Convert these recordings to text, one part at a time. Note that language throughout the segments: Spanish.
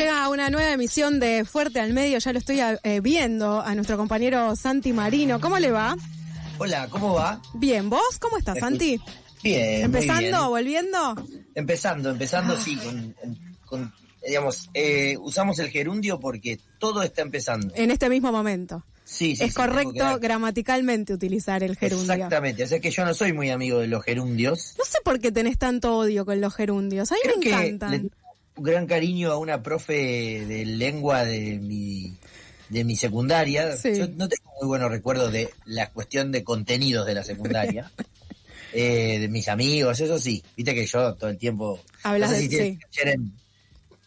Llega una nueva emisión de Fuerte al Medio, ya lo estoy viendo a nuestro compañero Santi Marino. ¿Cómo le va? Hola, ¿cómo va? Bien, ¿vos? ¿Cómo estás, Santi? Bien, ¿Empezando, muy bien. volviendo? Empezando, sí, digamos, usamos el gerundio porque todo está empezando. En este mismo momento. Sí, es correcto gramaticalmente utilizar el gerundio. Exactamente, o sea que yo no soy muy amigo de los gerundios. No sé por qué tenés tanto odio con los gerundios, a mí Creo me encantan. Le tengo un gran cariño a una profe de lengua de mi secundaria. Sí. Yo no tengo muy buenos recuerdos de la cuestión de contenidos de la secundaria. De mis amigos, eso sí. Viste que yo todo el tiempo... Hablas no sé si de... Sí. ayer en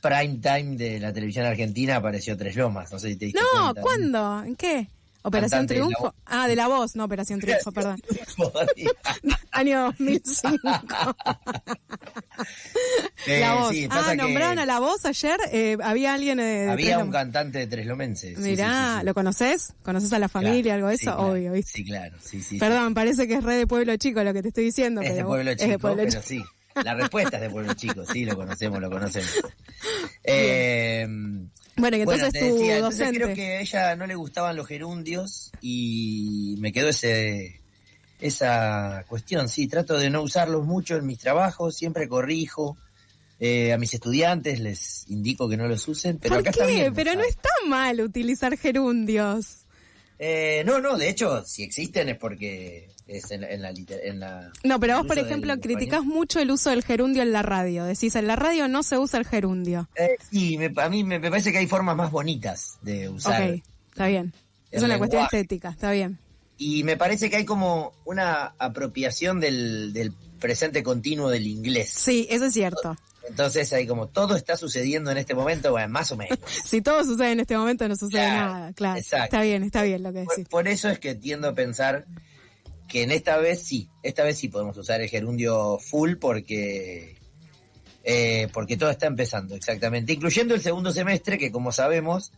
prime time de la televisión argentina apareció Tres Lomas, no sé si te diste cuenta. No, ¿cuándo? ¿En qué? ¿Operación Cantante Triunfo? De La Voz, no Operación Triunfo, perdón. Año 2005. La Voz. Sí, nombraron a La Voz ayer. Había alguien de había un cantante de Treslomense. Mirá, sí. ¿Lo conoces? ¿Conoces a la familia, algo de eso? Sí, claro. Obvio, ¿viste? Sí, claro. Sí, Perdón, parece que es re de pueblo chico lo que te estoy diciendo. Es pero de pueblo chico, es de pueblo pero sí. La respuesta es de pueblo chico, sí, lo conocemos. Bueno, y entonces te tu decía, docente... Entonces creo que a ella no le gustaban los gerundios y me quedó esa cuestión. Sí, trato de no usarlos mucho en mis trabajos, siempre corrijo. A mis estudiantes les indico que no los usen, pero ¿Por acá qué? está bien. Pero no está mal utilizar gerundios. No, de hecho, si existen es porque es en la... No, pero vos, por ejemplo, criticás mucho el uso del gerundio en la radio. Decís, en la radio no se usa el gerundio. Sí, a mí me parece que hay formas más bonitas de usar. Ok, está bien. Es una cuestión estética, está bien. Y me parece que hay como una apropiación del presente continuo del inglés. Sí, eso es cierto. Entonces hay como todo está sucediendo en este momento, bueno, más o menos. Si todo sucede en este momento, no sucede nada, claro. Exacto. Está bien lo que decís. Por eso es que tiendo a pensar que esta vez sí podemos usar el gerundio full porque todo está empezando, exactamente. Incluyendo el segundo semestre que, como sabemos,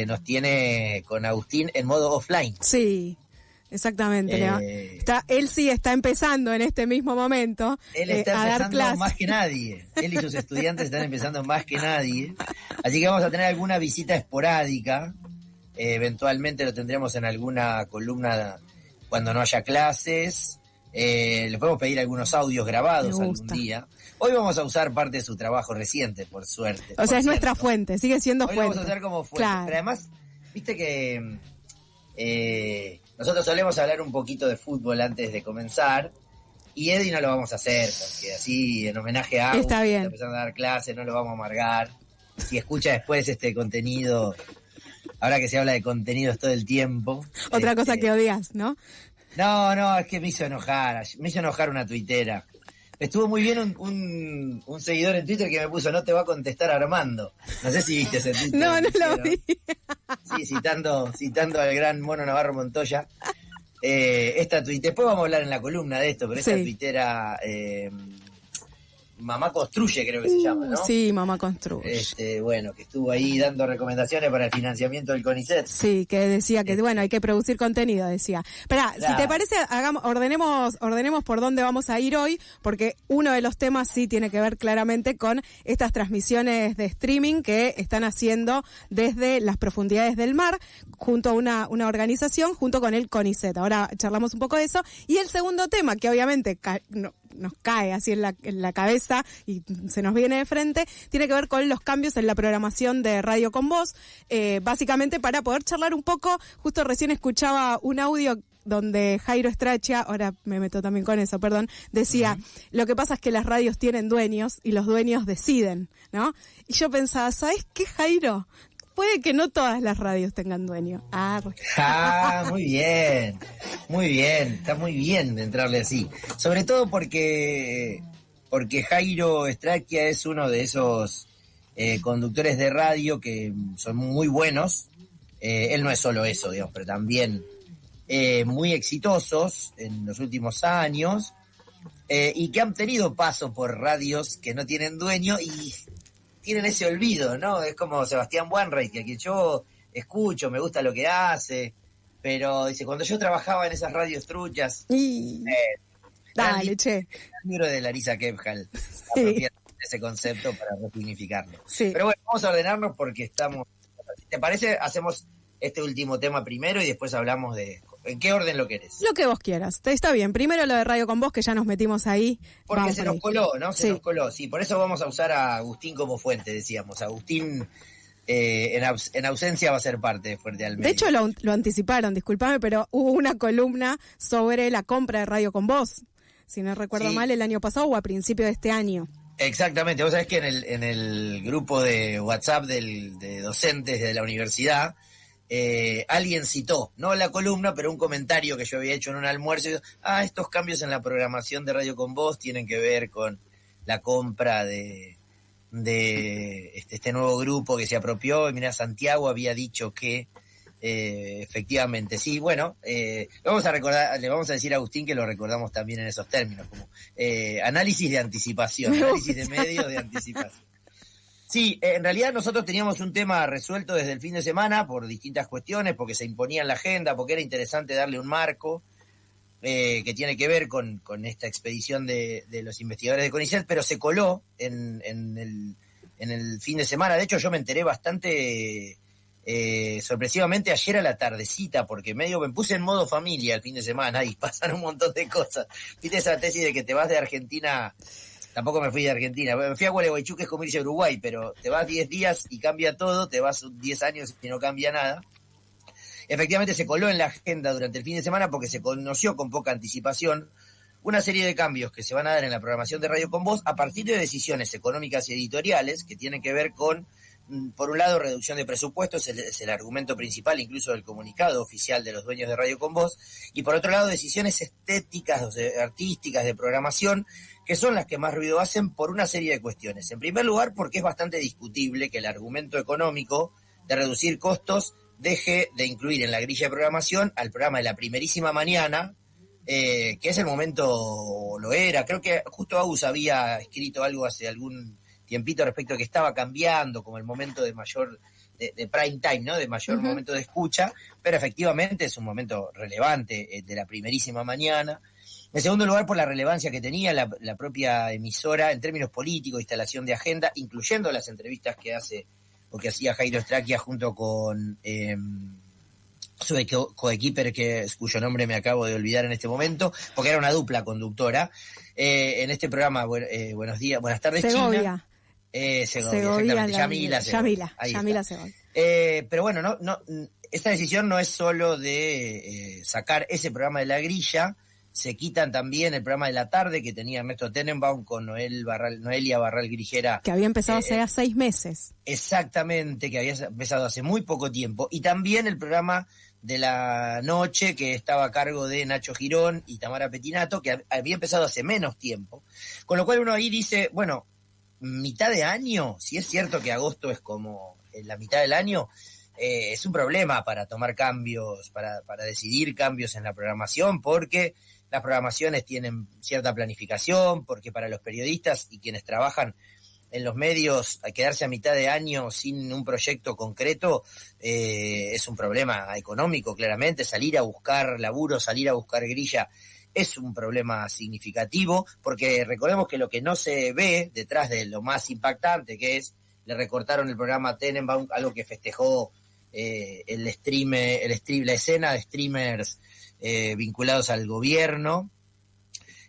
nos tiene con Agustín en modo offline. Sí. Exactamente, él sí está empezando en este mismo momento él está a dar clases. Más que nadie. Él y sus estudiantes están empezando más que nadie. Así que vamos a tener alguna visita esporádica. Eventualmente lo tendremos en alguna columna cuando no haya clases. Le podemos pedir algunos audios grabados algún día. Hoy vamos a usar parte de su trabajo reciente, por suerte. O sea, es nuestra fuente, sigue siendo fuente. Hoy vamos a usar como fuente. Claro. Pero además, viste que... nosotros solemos hablar un poquito de fútbol antes de comenzar y Eddie no lo vamos a hacer porque así en homenaje a está bien. Está empezando a dar clases, no lo vamos a amargar. Si escucha después este contenido, ahora que se habla de contenidos todo el tiempo. Otra cosa que odias, ¿no? No, es que me hizo enojar una tuitera. Estuvo muy bien un seguidor en Twitter que me puso, no te va a contestar Armando. No sé si viste ese tweet. No lo vi. Sí, citando al gran Mono Navarro Montoya. Esta después vamos a hablar en la columna de esto, pero esta tuitera... Mamá Construye, creo que se llama, ¿no? Sí, Mamá Construye. Bueno, que estuvo ahí dando recomendaciones para el financiamiento del CONICET. Sí, que decía que, hay que producir contenido, decía. Esperá, si te parece, ordenemos por dónde vamos a ir hoy, porque uno de los temas sí tiene que ver claramente con estas transmisiones de streaming que están haciendo desde las profundidades del mar, junto a una organización, junto con el CONICET. Ahora charlamos un poco de eso. Y el segundo tema, que obviamente nos cae así en la cabeza y se nos viene de frente, tiene que ver con los cambios en la programación de Radio con Voz, básicamente para poder charlar un poco. Justo recién escuchaba un audio donde Jairo Strachia, ahora me meto también con eso, perdón, decía, lo que pasa es que las radios tienen dueños y los dueños deciden, ¿no? Y yo pensaba, ¿sabes qué, Jairo? Puede que no todas las radios tengan dueño. Muy bien, está muy bien de entrarle así. Sobre todo porque Jairo Strachia es uno de esos conductores de radio que son muy buenos. Él no es solo eso, digamos, pero también muy exitosos en los últimos años y que han tenido paso por radios que no tienen dueño y tienen ese olvido, ¿no? Es como Sebastián Wanreich, que yo escucho, me gusta lo que hace, pero dice, cuando yo trabajaba en esas radios truchas... Dale, che. El libro de Larisa Kepjal, sí. ese concepto para resignificarlo. Sí. Pero bueno, vamos a ordenarnos porque estamos... ¿Te parece? Hacemos este último tema primero y después hablamos de... ¿En qué orden lo querés? Lo que vos quieras. Está bien. Primero lo de Radio con Vos, que ya nos metimos ahí. Porque se nos coló, ¿no? Se Sí. nos coló. Sí, por eso vamos a usar a Agustín como fuente, decíamos. Agustín, en ausencia, va a ser parte de Fuerte al Medio. De hecho, lo anticiparon, discúlpame, pero hubo una columna sobre la compra de Radio con Vos, si no recuerdo mal, el año pasado o a principio de este año. Exactamente. Vos sabés que en el grupo de WhatsApp de docentes de la universidad, alguien citó, no la columna, pero un comentario que yo había hecho en un almuerzo. Estos cambios en la programación de Radio con Vos tienen que ver con la compra de este nuevo grupo que se apropió. Y mira, Santiago había dicho que efectivamente, sí, bueno, le vamos a decir a Agustín que lo recordamos también en esos términos, como análisis de anticipación, análisis de medios de anticipación. Sí, en realidad nosotros teníamos un tema resuelto desde el fin de semana por distintas cuestiones, porque se imponía en la agenda, porque era interesante darle un marco que tiene que ver con esta expedición de los investigadores de CONICET, pero se coló en el fin de semana. De hecho, yo me enteré bastante sorpresivamente ayer a la tardecita, porque medio me puse en modo familia el fin de semana y pasaron un montón de cosas. ¿Viste esa tesis de que te vas de Argentina? Tampoco me fui de Argentina, me fui a Gualeguaychú, que es como irse a Uruguay, pero te vas 10 días y cambia todo, te vas 10 años y no cambia nada. Efectivamente se coló en la agenda durante el fin de semana porque se conoció con poca anticipación una serie de cambios que se van a dar en la programación de Radio con Vos a partir de decisiones económicas y editoriales que tienen que ver con, por un lado, reducción de presupuestos, es el argumento principal incluso del comunicado oficial de los dueños de Radio con Vos, y por otro lado, decisiones estéticas, artísticas, de programación, que son las que más ruido hacen por una serie de cuestiones. En primer lugar, porque es bastante discutible que el argumento económico de reducir costos deje de incluir en la grilla de programación al programa de la primerísima mañana, que es el momento, lo era, creo que justo Agus había escrito algo hace algún tiempito respecto a que estaba cambiando como el momento de mayor, de prime time, ¿no? De mayor momento de escucha, pero efectivamente es un momento relevante de la primerísima mañana. En segundo lugar, por la relevancia que tenía la propia emisora en términos políticos, instalación de agenda, incluyendo las entrevistas que hace o que hacía Jairo Straquia junto con su coequiper, cuyo nombre me acabo de olvidar en este momento, porque era una dupla conductora, en este programa, buenos días, buenas tardes, Segovia. China. Segovia, exactamente, Yamila Segovia. Pero bueno, no, esta decisión no es solo de sacar ese programa de la grilla. Se quitan también el programa de la tarde que tenía Ernesto Tenenbaum con Noelia Barral Grijera. Que había empezado hace 6 meses. Exactamente, que había empezado hace muy poco tiempo. Y también el programa de la noche que estaba a cargo de Nacho Girón y Tamara Petinato, que había empezado hace menos tiempo. Con lo cual uno ahí dice, bueno, mitad de año, si es cierto que agosto es como la mitad del año, es un problema para tomar cambios, para decidir cambios en la programación, porque las programaciones tienen cierta planificación, porque para los periodistas y quienes trabajan en los medios, quedarse a mitad de año sin un proyecto concreto es un problema económico, claramente. Salir a buscar laburo, salir a buscar grilla es un problema significativo, porque recordemos que lo que no se ve detrás de lo más impactante, que es, le recortaron el programa a Tenenbaum, algo que festejó la escena de streamers vinculados al gobierno,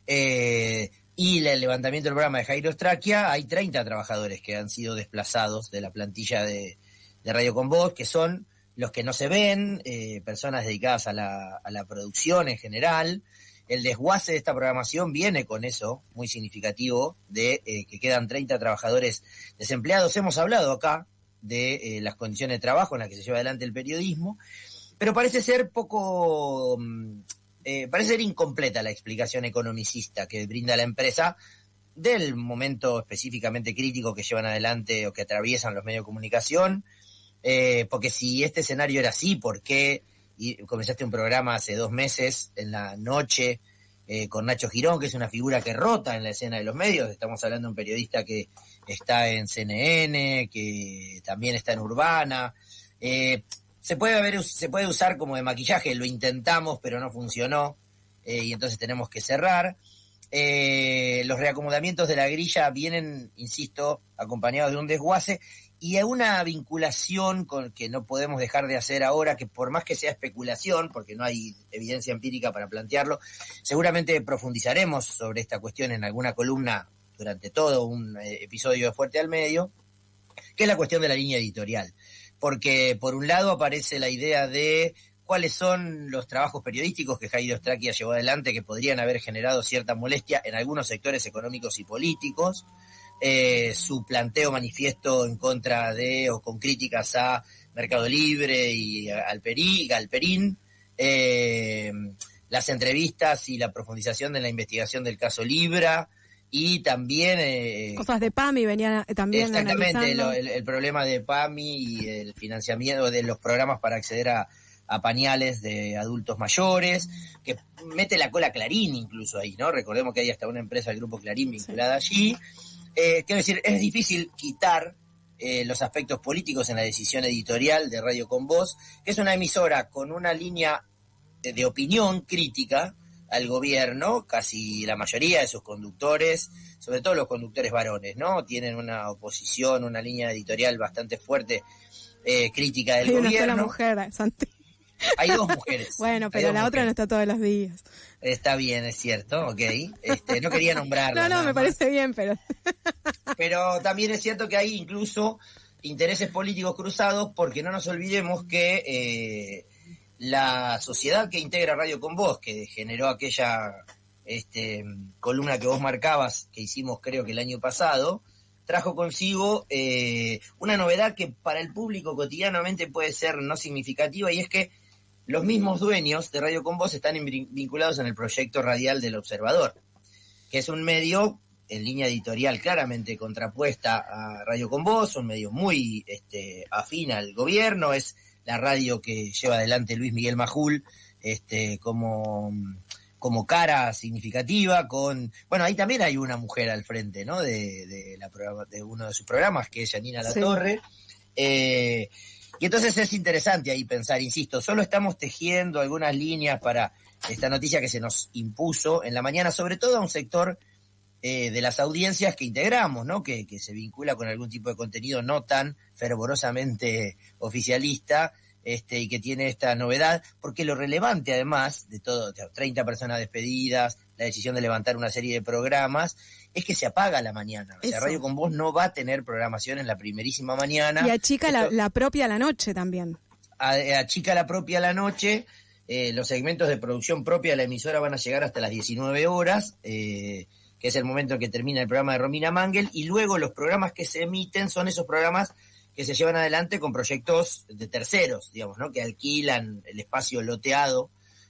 y el levantamiento del programa de Jairo Straquia. Hay 30 trabajadores que han sido desplazados de la plantilla de Radio con Vos, que son los que no se ven, personas dedicadas a la producción en general. El desguace de esta programación viene con eso, muy significativo, de que quedan 30 trabajadores desempleados. Hemos hablado acá de las condiciones de trabajo en las que se lleva adelante el periodismo, pero parece ser parece ser incompleta la explicación economicista que brinda la empresa del momento específicamente crítico que llevan adelante o que atraviesan los medios de comunicación, porque si este escenario era así, ¿por qué comenzaste un programa hace 2 meses en la noche con Nacho Girón, que es una figura que rota en la escena de los medios? Estamos hablando de un periodista que está en CNN, que también está en Urbana. Se puede usar como de maquillaje, lo intentamos pero no funcionó, y entonces tenemos que cerrar. los reacomodamientos de la grilla vienen, insisto, acompañados de un desguace y a una vinculación con que no podemos dejar de hacer ahora, que por más que sea especulación, porque no hay evidencia empírica para plantearlo, seguramente profundizaremos sobre esta cuestión en alguna columna durante todo un episodio de Fuerte al Medio, que es la cuestión de la línea editorial. Porque por un lado aparece la idea de cuáles son los trabajos periodísticos que Jairo Strakia llevó adelante que podrían haber generado cierta molestia en algunos sectores económicos y políticos, su planteo manifiesto en contra de o con críticas a Mercado Libre y Galperín, las entrevistas y la profundización de la investigación del caso Libra, y también cosas de PAMI venían también exactamente el problema de PAMI y el financiamiento de los programas para acceder a pañales de adultos mayores, que mete la cola Clarín incluso ahí, ¿no? Recordemos que hay hasta una empresa del grupo Clarín vinculada allí. Quiero decir, es difícil quitar los aspectos políticos en la decisión editorial de Radio Con Voz, que es una emisora con una línea de opinión crítica al gobierno. Casi la mayoría de sus conductores, sobre todo los conductores varones, ¿no? Tienen una oposición, una línea editorial bastante fuerte, crítica del gobierno. Hay una sola mujer, Santi. Hay dos mujeres. Bueno, pero la otra no está todos los días. Está bien, es cierto, ok. No quería nombrarla. No, me parece bien, pero... Pero también es cierto que hay incluso intereses políticos cruzados, porque no nos olvidemos que la sociedad que integra Radio Con Voz, que generó aquella columna que vos marcabas, que hicimos creo que el año pasado, trajo consigo una novedad que para el público cotidianamente puede ser no significativa, y es que los mismos dueños de Radio Con Voz están vinculados en el proyecto radial del Observador, que es un medio en línea editorial claramente contrapuesta a Radio Con Voz, un medio muy afín al gobierno, es la radio que lleva adelante Luis Miguel Majul como cara significativa, bueno, ahí también hay una mujer al frente, ¿no? de uno de sus programas, que es Janina Latorre. Sí. Y entonces es interesante ahí pensar, insisto, solo estamos tejiendo algunas líneas para esta noticia que se nos impuso en la mañana, sobre todo a un sector de las audiencias que integramos, ¿no? Que se vincula con algún tipo de contenido no tan fervorosamente oficialista, y que tiene esta novedad, porque lo relevante además de todo, 30 personas despedidas, la decisión de levantar una serie de programas, es que se apaga la mañana. O sea, Radio Con Voz no va a tener programación en la primerísima mañana. Y achica la propia la noche también. Achica la propia la noche, los segmentos de producción propia de la emisora van a llegar hasta las 19 horas, que es el momento en que termina el programa de Romina Mangel, y luego los programas que se emiten son esos programas que se llevan adelante con proyectos de terceros, digamos, ¿no? Que alquilan el espacio loteado,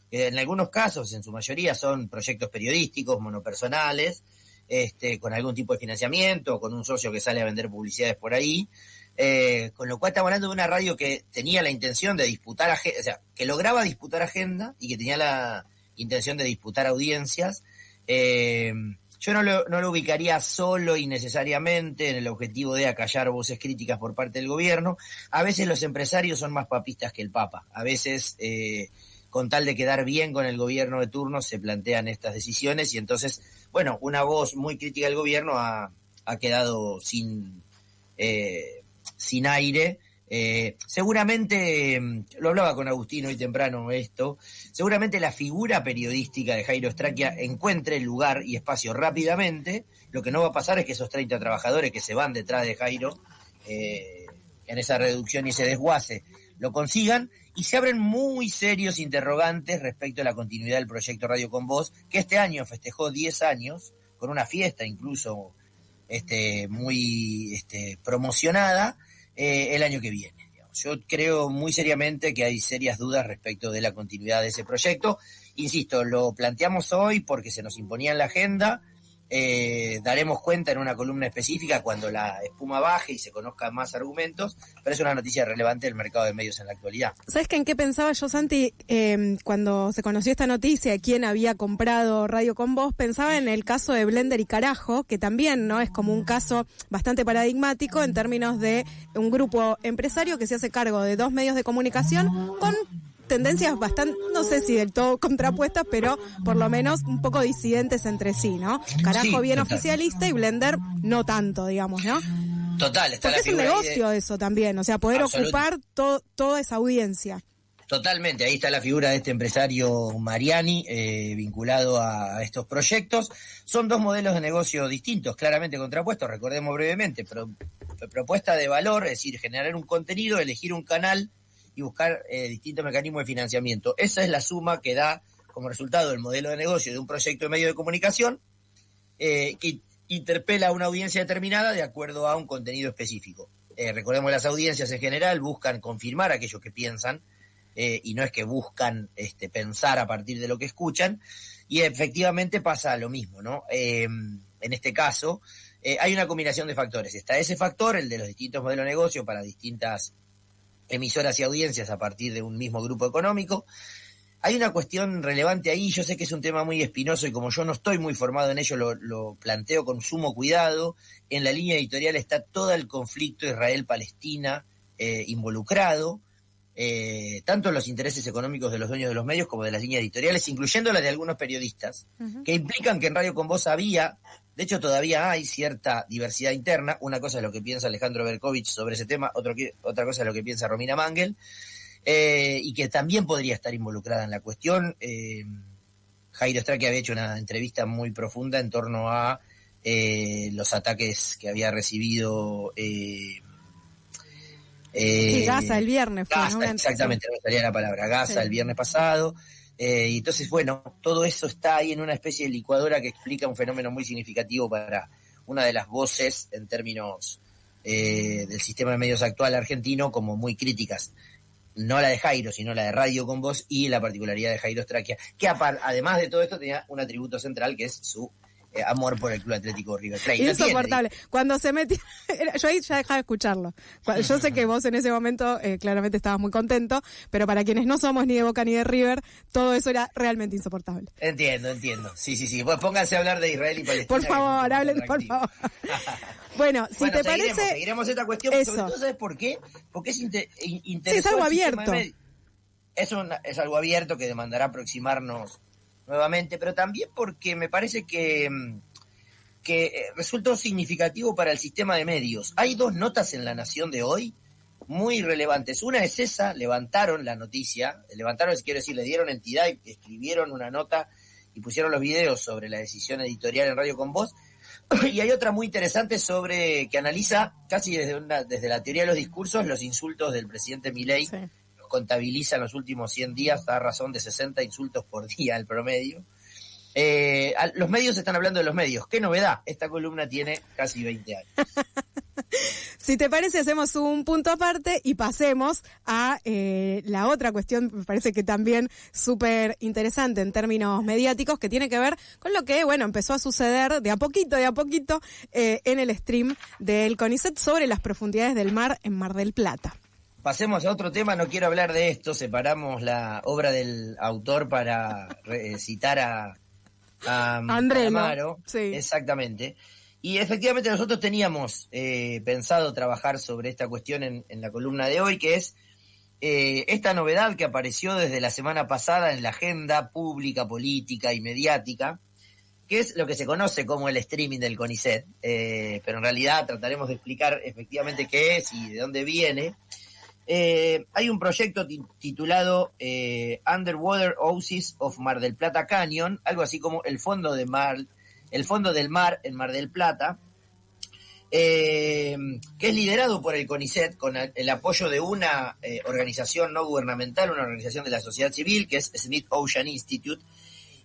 que en algunos casos, en su mayoría, son proyectos periodísticos, monopersonales, con algún tipo de financiamiento, con un socio que sale a vender publicidades por ahí, con lo cual estamos hablando de una radio que tenía la intención de disputar, o sea, que lograba disputar agenda y que tenía la intención de disputar audiencias. Yo no lo ubicaría solo y necesariamente en el objetivo de acallar voces críticas por parte del gobierno. A veces los empresarios son más papistas que el Papa. A veces, con tal de quedar bien con el gobierno de turno, se plantean estas decisiones y entonces, bueno, una voz muy crítica del gobierno ha quedado sin aire. Seguramente, lo hablaba con Agustín hoy temprano seguramente la figura periodística de Jairo Strakia encuentre lugar y espacio rápidamente. Lo que no va a pasar es que esos 30 trabajadores que se van detrás de Jairo en esa reducción y ese desguace lo consigan, y se abren muy serios interrogantes respecto a la continuidad del proyecto Radio Con Voz, que este año festejó 10 años, con una fiesta incluso muy promocionada, el año que viene. Digamos. Yo creo muy seriamente que hay serias dudas respecto de la continuidad de ese proyecto. Insisto, lo planteamos hoy porque se nos imponía en la agenda. Daremos cuenta en una columna específica cuando la espuma baje y se conozcan más argumentos, pero es una noticia relevante del mercado de medios en la actualidad. ¿Sabes en qué pensaba yo, Santi? Cuando se conoció esta noticia, quién había comprado Radio Con Voz, pensaba en el caso de Blender y Carajo, que también no es como un caso bastante paradigmático en términos de un grupo empresario que se hace cargo de 2 medios de comunicación con tendencias bastante, no sé si del todo contrapuestas, pero por lo menos un poco disidentes entre sí, ¿no? Carajo Sí, bien total. Oficialista y Blender no tanto, digamos, ¿no? Total, está Porque la es un figura ahí negocio eso también, o sea, poder ocupar toda esa audiencia. Totalmente, ahí está la figura de este empresario Mariani, vinculado a estos proyectos. Son dos modelos de negocio distintos, claramente contrapuestos, recordemos brevemente. Propuesta de valor, es decir, generar un contenido, elegir un canal y buscar distintos mecanismos de financiamiento. Esa es la suma que da como resultado el modelo de negocio de un proyecto de medio de comunicación que interpela a una audiencia determinada de acuerdo a un contenido específico. Recordemos, las audiencias en general buscan confirmar aquello que piensan, y no es que buscan pensar a partir de lo que escuchan, y efectivamente pasa lo mismo, ¿no? En este caso, hay una combinación de factores. Está ese factor, el de los distintos modelos de negocio para distintas emisoras y audiencias a partir de un mismo grupo económico. Hay una cuestión relevante ahí, yo sé que es un tema muy espinoso y como yo no estoy muy formado en ello, lo planteo con sumo cuidado. En la línea editorial está todo el conflicto Israel-Palestina involucrado, tanto los intereses económicos de los dueños de los medios como de las líneas editoriales, incluyendo las de algunos periodistas, que implican que en Radio Con Voz había, de hecho todavía hay cierta diversidad interna. Una cosa es lo que piensa Alejandro Berkovich sobre ese tema, otra cosa es lo que piensa Romina Mangel, y que también podría estar involucrada en la cuestión. Jairo Strache había hecho una entrevista muy profunda en torno a los ataques que había recibido sí, Gaza el viernes fue, Gaza, ¿no? Exactamente, no me salía la palabra, Gaza, sí. El viernes pasado, y entonces, bueno, todo eso está ahí en una especie de licuadora que explica un fenómeno muy significativo para una de las voces en términos del sistema de medios actual argentino, como muy críticas, no la de Jairo, sino la de Radio Con Voz, y la particularidad de Jairo Strache, que además de todo esto tenía un atributo central que es su amor por el Club Atlético River Plate. Insoportable. Cuando se metió, yo ahí ya dejaba de escucharlo. Yo sé que vos en ese momento claramente estabas muy contento, pero para quienes no somos ni de Boca ni de River, todo eso era realmente insoportable. Entiendo. Sí. Pues pónganse a hablar de Israel y Palestina. Por favor, hablen, por favor. Bueno, si te parece... Seguiremos esta cuestión, eso. Sobre todo, ¿sabes por qué? Porque es interesante. Sí, es algo abierto. Es algo abierto que demandará aproximarnos nuevamente, pero también porque me parece que resultó significativo para el sistema de medios. Hay dos notas en La Nación de hoy muy relevantes. Una es esa, levantaron la noticia, quiero decir, le dieron entidad y escribieron una nota y pusieron los videos sobre la decisión editorial en Radio Con Voz. Y hay otra muy interesante que analiza casi desde la teoría de los discursos los insultos del presidente Milei. Sí. Contabiliza en los últimos 100 días a razón de 60 insultos por día al promedio. Los medios están hablando de los medios. ¿Qué novedad? Esta columna tiene casi 20 años. Si te parece, hacemos un punto aparte y pasemos a la otra cuestión, me parece que también súper interesante en términos mediáticos, que tiene que ver con lo que, bueno, empezó a suceder de a poquito, en el stream del CONICET sobre las profundidades del mar en Mar del Plata. Pasemos a otro tema, no quiero hablar de esto, separamos la obra del autor para citar a Andrelo, Amaro. Sí. Exactamente. Y efectivamente nosotros teníamos pensado trabajar sobre esta cuestión en la columna de hoy, que es esta novedad que apareció desde la semana pasada en la agenda pública, política y mediática, que es lo que se conoce como el streaming del CONICET, pero en realidad trataremos de explicar efectivamente qué es y de dónde viene. Hay un proyecto titulado Underwater Oasis of Mar del Plata Canyon, algo así como el fondo del mar en Mar del Plata, que es liderado por el CONICET con el apoyo de una organización no gubernamental, una organización de la sociedad civil, que es Smith Ocean Institute,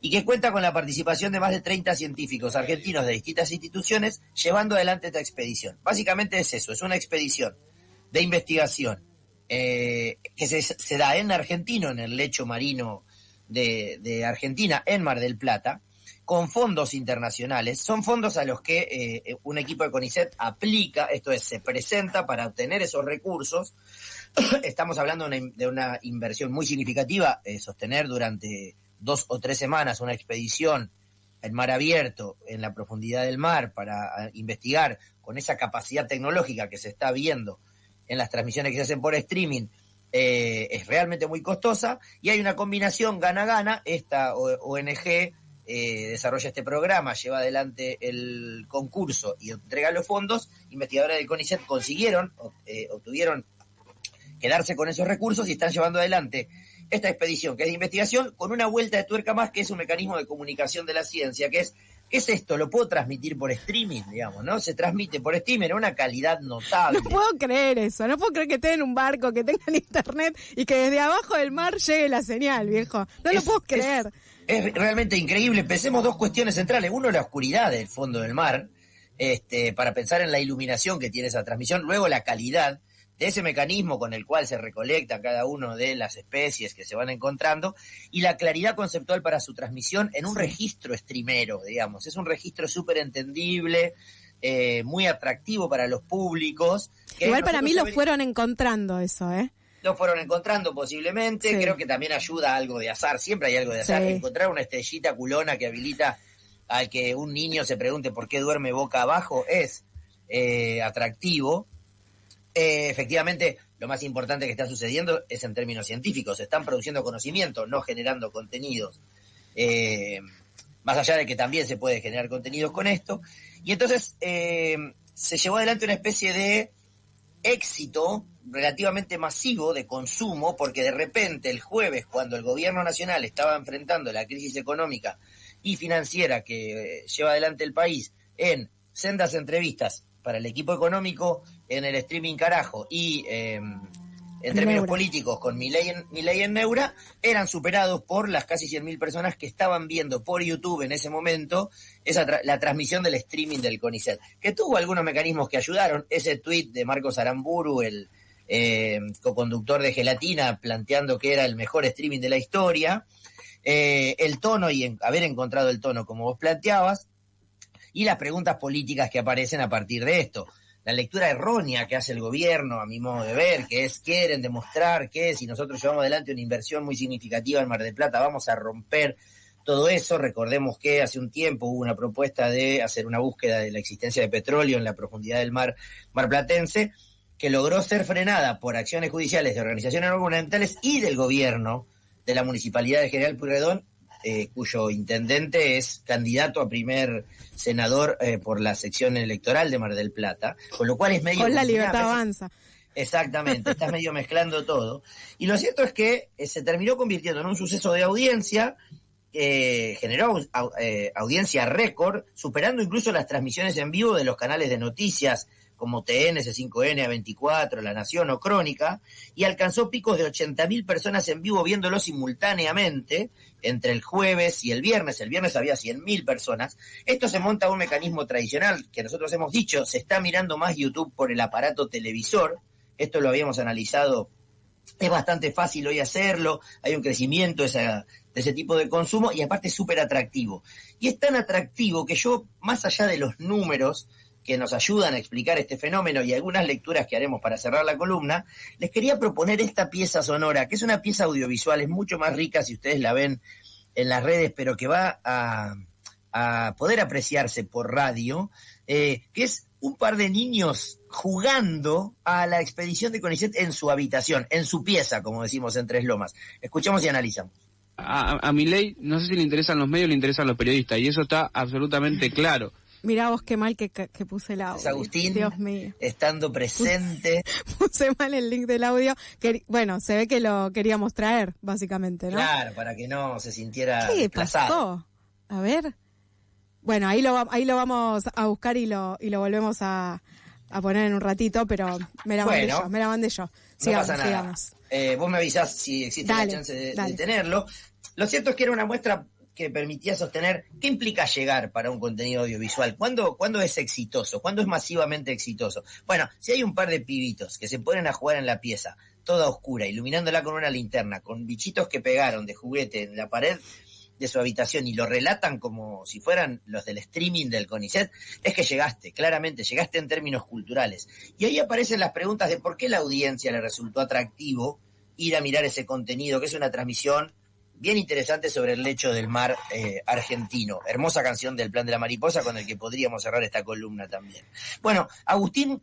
y que cuenta con la participación de más de 30 científicos argentinos de distintas instituciones llevando adelante esta expedición. Básicamente es eso, es una expedición de investigación que se da en Argentina, en el lecho marino de Argentina, en Mar del Plata, con fondos internacionales. Son fondos a los que un equipo de CONICET aplica, esto es, se presenta para obtener esos recursos. Estamos hablando de una inversión muy significativa, sostener durante 2 o 3 semanas una expedición en mar abierto, en la profundidad del mar, para investigar con esa capacidad tecnológica que se está viendo en las transmisiones que se hacen por streaming, es realmente muy costosa, y hay una combinación gana-gana. Esta ONG desarrolla este programa, lleva adelante el concurso y entrega los fondos. Investigadores del CONICET obtuvieron quedarse con esos recursos y están llevando adelante esta expedición, que es de investigación, con una vuelta de tuerca más, que es un mecanismo de comunicación de la ciencia, que es, ¿qué es esto? Lo puedo transmitir por streaming, digamos, ¿no? Se transmite por streaming en una calidad notable. No puedo creer eso, no puedo creer que estén en un barco, que tengan internet y que desde abajo del mar llegue la señal, viejo. No lo puedo creer. Es realmente increíble. Pensemos dos cuestiones centrales. Uno, la oscuridad del fondo del mar, para pensar en la iluminación que tiene esa transmisión. Luego, la calidad de ese mecanismo con el cual se recolecta cada una de las especies que se van encontrando, y la claridad conceptual para su transmisión en un registro streamero, digamos. Es un registro súper entendible, muy atractivo para los públicos. Igual para mí lo fueron encontrando eso, ¿eh? Lo fueron encontrando posiblemente, sí. Creo que también ayuda algo de azar, siempre hay algo de azar. Sí. Encontrar una estrellita culona que habilita al que un niño se pregunte por qué duerme boca abajo es atractivo. Efectivamente, lo más importante que está sucediendo es en términos científicos. Se están produciendo conocimiento, no generando contenidos. Más allá de que también se puede generar contenidos con esto. Y entonces se llevó adelante una especie de éxito relativamente masivo de consumo, porque de repente el jueves, cuando el gobierno nacional estaba enfrentando la crisis económica y financiera que lleva adelante el país en sendas entrevistas para el equipo económico en el streaming carajo y en términos políticos con Milei en Neura, eran superados por las casi 100.000 personas que estaban viendo por YouTube en ese momento la transmisión del streaming del CONICET, que tuvo algunos mecanismos que ayudaron. Ese tuit de Marcos Aramburu, el coconductor de Gelatina, planteando que era el mejor streaming de la historia, el tono y haber encontrado el tono como vos planteabas, y las preguntas políticas que aparecen a partir de esto. La lectura errónea que hace el gobierno, a mi modo de ver, que es, quieren demostrar que si nosotros llevamos adelante una inversión muy significativa en Mar del Plata, vamos a romper todo eso. Recordemos que hace un tiempo hubo una propuesta de hacer una búsqueda de la existencia de petróleo en la profundidad del mar marplatense, que logró ser frenada por acciones judiciales de organizaciones no gubernamentales y del gobierno de la Municipalidad de General Pueyrredón, cuyo intendente es candidato a primer senador por la sección electoral de Mar del Plata, con lo cual es medio... Con la Libertad Avanza. Exactamente, estás medio mezclando todo. Y lo cierto es que se terminó convirtiendo en un suceso de audiencia, generó audiencia récord, superando incluso las transmisiones en vivo de los canales de noticias como TN, C5N, A24, La Nación o Crónica, y alcanzó picos de 80.000 personas en vivo viéndolo simultáneamente entre el jueves y el viernes. El viernes había 100.000 personas. Esto se monta un mecanismo tradicional que nosotros hemos dicho, se está mirando más YouTube por el aparato televisor. Esto lo habíamos analizado, es bastante fácil hoy hacerlo, hay un crecimiento de ese tipo de consumo, y aparte es súper atractivo. Y es tan atractivo que yo, más allá de los números que nos ayudan a explicar este fenómeno y algunas lecturas que haremos para cerrar la columna, les quería proponer esta pieza sonora, que es una pieza audiovisual, es mucho más rica si ustedes la ven en las redes, pero que va a poder apreciarse por radio, que es un par de niños jugando a la expedición de CONICET en su habitación, en su pieza, como decimos en Tres Lomas. Escuchamos y analizamos. A Milei no sé si le interesan los medios, le interesan los periodistas, y eso está absolutamente claro. Mirá vos qué mal que puse el audio. Es Agustín, Dios mío, estando presente. Puse mal el link del audio. Bueno, se ve que lo queríamos traer, básicamente, ¿no? Claro, para que no se sintiera ¿Qué desplazado. pasó? A ver. Bueno, ahí lo vamos a buscar y lo volvemos a poner en un ratito, pero me la mandé yo. Sigamos, no pasa nada. Vos me avisás si existe la chance de tenerlo. Lo cierto es que era una muestra que permitía sostener qué implica llegar para un contenido audiovisual. ¿Cuándo es exitoso? ¿Cuándo es masivamente exitoso? Bueno, si hay un par de pibitos que se ponen a jugar en la pieza, toda oscura, iluminándola con una linterna, con bichitos que pegaron de juguete en la pared de su habitación y lo relatan como si fueran los del streaming del CONICET, es que llegaste, claramente, llegaste en términos culturales. Y ahí aparecen las preguntas de por qué la audiencia le resultó atractivo ir a mirar ese contenido, que es una transmisión bien interesante sobre el lecho del mar argentino. Hermosa canción del Plan de la Mariposa con el que podríamos cerrar esta columna también. Bueno, Agustín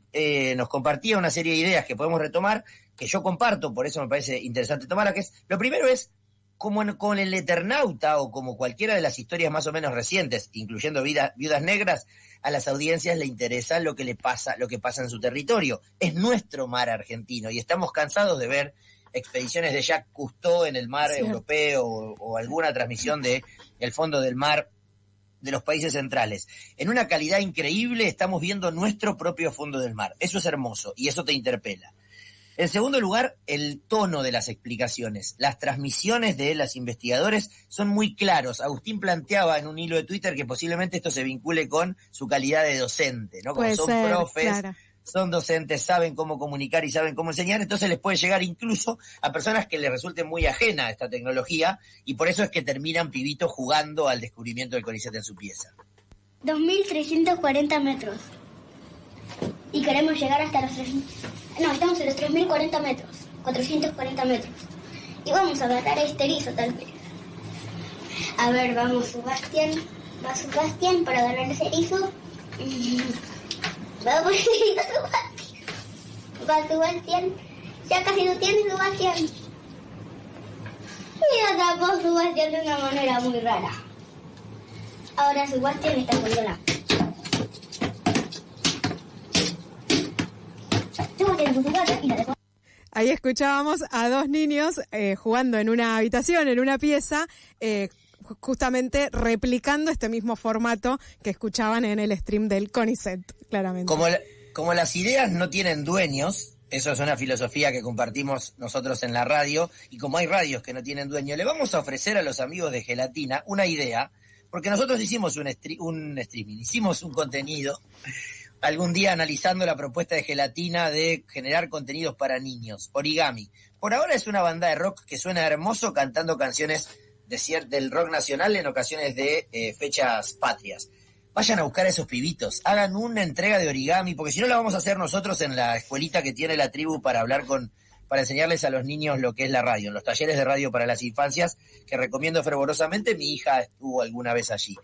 nos compartía una serie de ideas que podemos retomar que yo comparto, por eso me parece interesante tomarla, que es, lo primero es, con el Eternauta o como cualquiera de las historias más o menos recientes, incluyendo Viudas Negras, a las audiencias le interesa lo que pasa en su territorio. Es nuestro mar argentino y estamos cansados de ver expediciones de Jacques Cousteau en el mar europeo o alguna transmisión de el fondo del mar de los países centrales. En una calidad increíble estamos viendo nuestro propio fondo del mar. Eso es hermoso y eso te interpela. En segundo lugar, el tono de las explicaciones. Las transmisiones de los investigadores son muy claros. Agustín planteaba en un hilo de Twitter que posiblemente esto se vincule con su calidad de docente, ¿no? Como son profes, claro, son docentes, saben cómo comunicar y saben cómo enseñar, entonces les puede llegar incluso a personas que les resulte muy ajena esta tecnología y por eso es que terminan pibitos jugando al descubrimiento del CONICET en su pieza. 2.340 metros. Y queremos llegar hasta los 3.000. No, estamos en los 3.040 metros, 440 metros. Y vamos a agarrar este erizo tal vez. A ver, vamos Sebastián. Va Sebastián para agarrar ese erizo. Vamos Sebastián. Va Sebastián. Ya casi lo tiene Sebastián. Y atrapó Sebastián de una manera muy rara. Ahora Sebastián está controlando. Ahí escuchábamos a dos niños jugando en una habitación, en una pieza, justamente replicando este mismo formato que escuchaban en el stream del CONICET, claramente. Como las ideas no tienen dueños, eso es una filosofía que compartimos nosotros en la radio, y como hay radios que no tienen dueño, le vamos a ofrecer a los amigos de Gelatina una idea, porque nosotros hicimos un streaming, hicimos un contenido algún día analizando la propuesta de Gelatina de generar contenidos para niños, Origami. Por ahora es una banda de rock que suena hermoso cantando canciones del rock nacional en ocasiones de fechas patrias. Vayan a buscar a esos pibitos, hagan una entrega de Origami, porque si no la vamos a hacer nosotros en la escuelita que tiene la tribu para enseñarles a los niños lo que es la radio, en los talleres de radio para las infancias, que recomiendo fervorosamente. Mi hija estuvo alguna vez allí.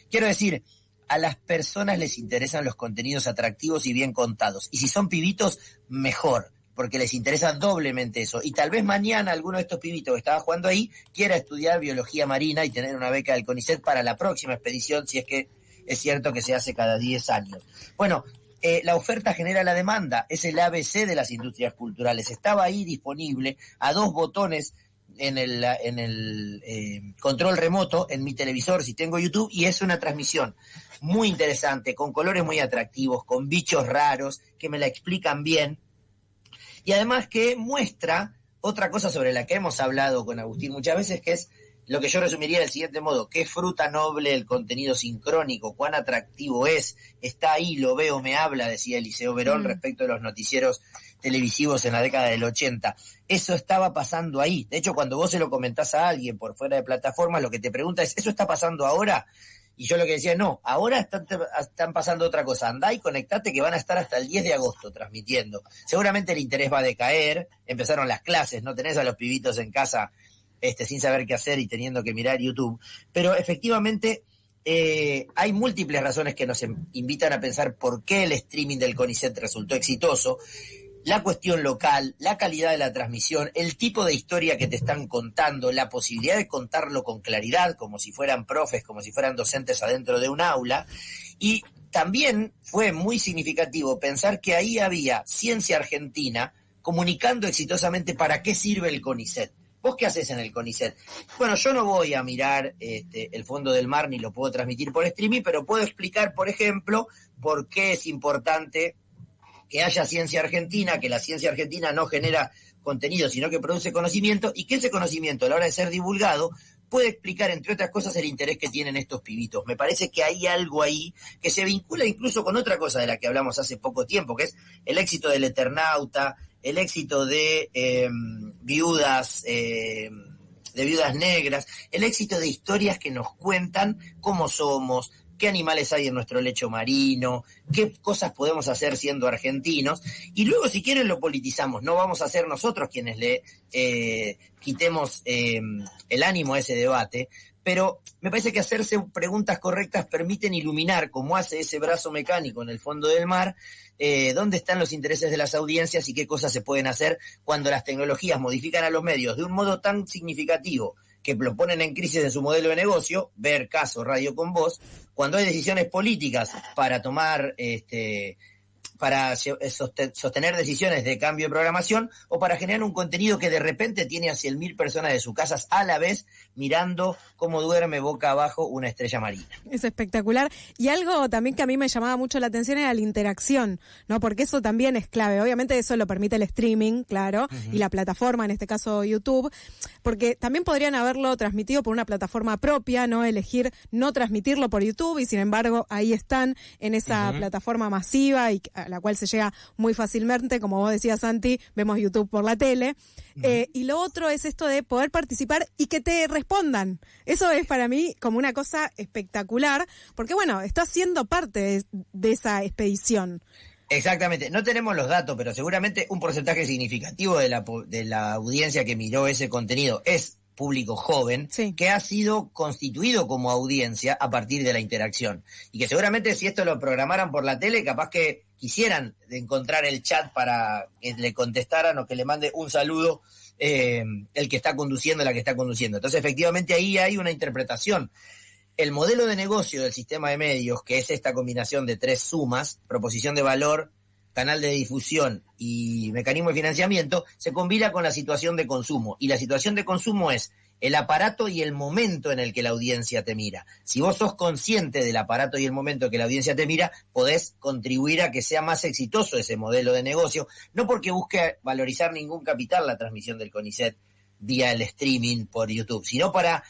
Quiero decir, a las personas les interesan los contenidos atractivos y bien contados. Y si son pibitos, mejor, porque les interesa doblemente eso. Y tal vez mañana alguno de estos pibitos que estaba jugando ahí quiera estudiar biología marina y tener una beca del CONICET para la próxima expedición, si es que es cierto que se hace cada 10 años. Bueno, la oferta genera la demanda. Es el ABC de las industrias culturales. Estaba ahí disponible a 2 botones en el control remoto, en mi televisor, si tengo YouTube, y es una transmisión muy interesante, con colores muy atractivos, con bichos raros, que me la explican bien, y además que muestra otra cosa sobre la que hemos hablado con Agustín muchas veces, que es lo que yo resumiría del siguiente modo: qué fruta noble el contenido sincrónico, cuán atractivo es, está ahí, lo veo, me habla, decía Eliseo Verón respecto de los noticieros televisivos en la década del 80. Eso estaba pasando ahí. De hecho, cuando vos se lo comentás a alguien por fuera de plataformas, lo que te pregunta es, ¿eso está pasando ahora? Y yo lo que decía, no, ahora están pasando otra cosa. Andá y conectate, que van a estar hasta el 10 de agosto transmitiendo. Seguramente el interés va a decaer, empezaron las clases, no tenés a los pibitos en casa sin saber qué hacer y teniendo que mirar YouTube, pero efectivamente hay múltiples razones que nos invitan a pensar por qué el streaming del CONICET resultó exitoso. La cuestión local, la calidad de la transmisión, el tipo de historia que te están contando, la posibilidad de contarlo con claridad, como si fueran profes, como si fueran docentes adentro de un aula. Y también fue muy significativo pensar que ahí había ciencia argentina comunicando exitosamente para qué sirve el CONICET. ¿Vos qué haces en el CONICET? Bueno, yo no voy a mirar el fondo del mar ni lo puedo transmitir por streaming, pero puedo explicar, por ejemplo, por qué es importante que haya ciencia argentina, que la ciencia argentina no genera contenido, sino que produce conocimiento, y que ese conocimiento, a la hora de ser divulgado, puede explicar, entre otras cosas, el interés que tienen estos pibitos. Me parece que hay algo ahí que se vincula incluso con otra cosa de la que hablamos hace poco tiempo, que es el éxito del Eternauta, el éxito de Viudas Negras, el éxito de historias que nos cuentan cómo somos, qué animales hay en nuestro lecho marino, qué cosas podemos hacer siendo argentinos, y luego si quieren lo politizamos. No vamos a ser nosotros quienes le quitemos el ánimo a ese debate, pero me parece que hacerse preguntas correctas permiten iluminar, como hace ese brazo mecánico en el fondo del mar, dónde están los intereses de las audiencias y qué cosas se pueden hacer cuando las tecnologías modifican a los medios de un modo tan significativo que lo ponen en crisis en su modelo de negocio, ver caso Radio con Voz, cuando hay decisiones políticas para tomar para sostener decisiones de cambio de programación o para generar un contenido que de repente tiene a 100.000 personas de sus casas a la vez mirando cómo duerme boca abajo una estrella marina. Es espectacular. Y algo también que a mí me llamaba mucho la atención era la interacción, ¿no? Porque eso también es clave. Obviamente eso lo permite el streaming, claro, y la plataforma, en este caso YouTube, porque también podrían haberlo transmitido por una plataforma propia, ¿no? Elegir no transmitirlo por YouTube y sin embargo ahí están en esa plataforma masiva y a la cual se llega muy fácilmente, como vos decías, Santi, vemos YouTube por la tele. Y lo otro es esto de poder participar y que te respondan. Eso es para mí como una cosa espectacular, porque bueno, estás siendo parte de esa expedición. Exactamente, no tenemos los datos, pero seguramente un porcentaje significativo de la audiencia que miró ese contenido es público joven, sí, que ha sido constituido como audiencia a partir de la interacción. Y que seguramente si esto lo programaran por la tele, capaz que quisieran encontrar el chat para que le contestaran o que le mande un saludo el que está conduciendo, la que está conduciendo. Entonces, efectivamente, ahí hay una interpretación. El modelo de negocio del sistema de medios, que es esta combinación de tres sumas, proposición de valor, canal de difusión y mecanismo de financiamiento, se combina con la situación de consumo. Y la situación de consumo es el aparato y el momento en el que la audiencia te mira. Si vos sos consciente del aparato y el momento en que la audiencia te mira, podés contribuir a que sea más exitoso ese modelo de negocio, no porque busque valorizar ningún capital la transmisión del CONICET vía el streaming por YouTube, sino para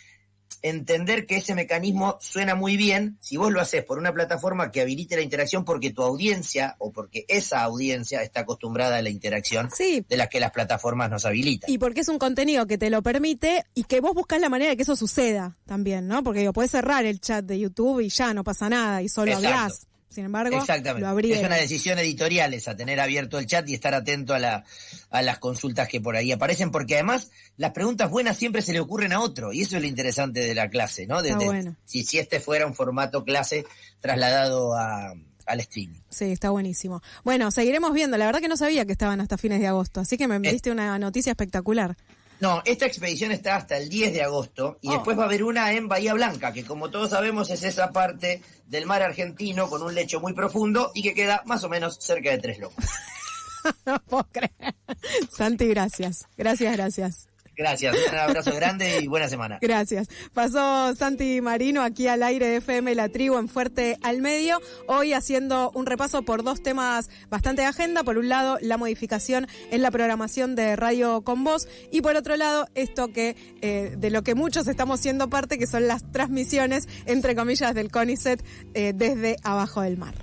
entender que ese mecanismo suena muy bien si vos lo haces por una plataforma que habilite la interacción porque tu audiencia o porque esa audiencia está acostumbrada a la interacción, sí, de las que las plataformas nos habilitan. Y porque es un contenido que te lo permite y que vos buscás la manera de que eso suceda también, ¿no? Porque podés cerrar el chat de YouTube y ya no pasa nada y solo hablás. Sin embargo, lo abrieron. Es una decisión editorial esa, tener abierto el chat y estar atento a las consultas que por ahí aparecen, porque además las preguntas buenas siempre se le ocurren a otro, y eso es lo interesante de la clase, ¿no? Bueno. Si este fuera un formato clase trasladado al streaming. Sí, está buenísimo. Bueno, seguiremos viendo. La verdad que no sabía que estaban hasta fines de agosto, así que me diste una noticia espectacular. No, esta expedición está hasta el 10 de agosto y después va a haber una en Bahía Blanca, que como todos sabemos es esa parte del mar argentino con un lecho muy profundo y que queda más o menos cerca de Tres Locos. No puedo creer. Santi, gracias. Gracias. Gracias, un abrazo grande y buena semana. Gracias. Pasó Santi Marino aquí al aire de FM La Tribu en Fuerte al Medio, hoy haciendo un repaso por dos temas bastante de agenda. Por un lado, la modificación en la programación de Radio con Voz y por otro lado, esto que de lo que muchos estamos siendo parte, que son las transmisiones, entre comillas, del CONICET desde abajo del mar.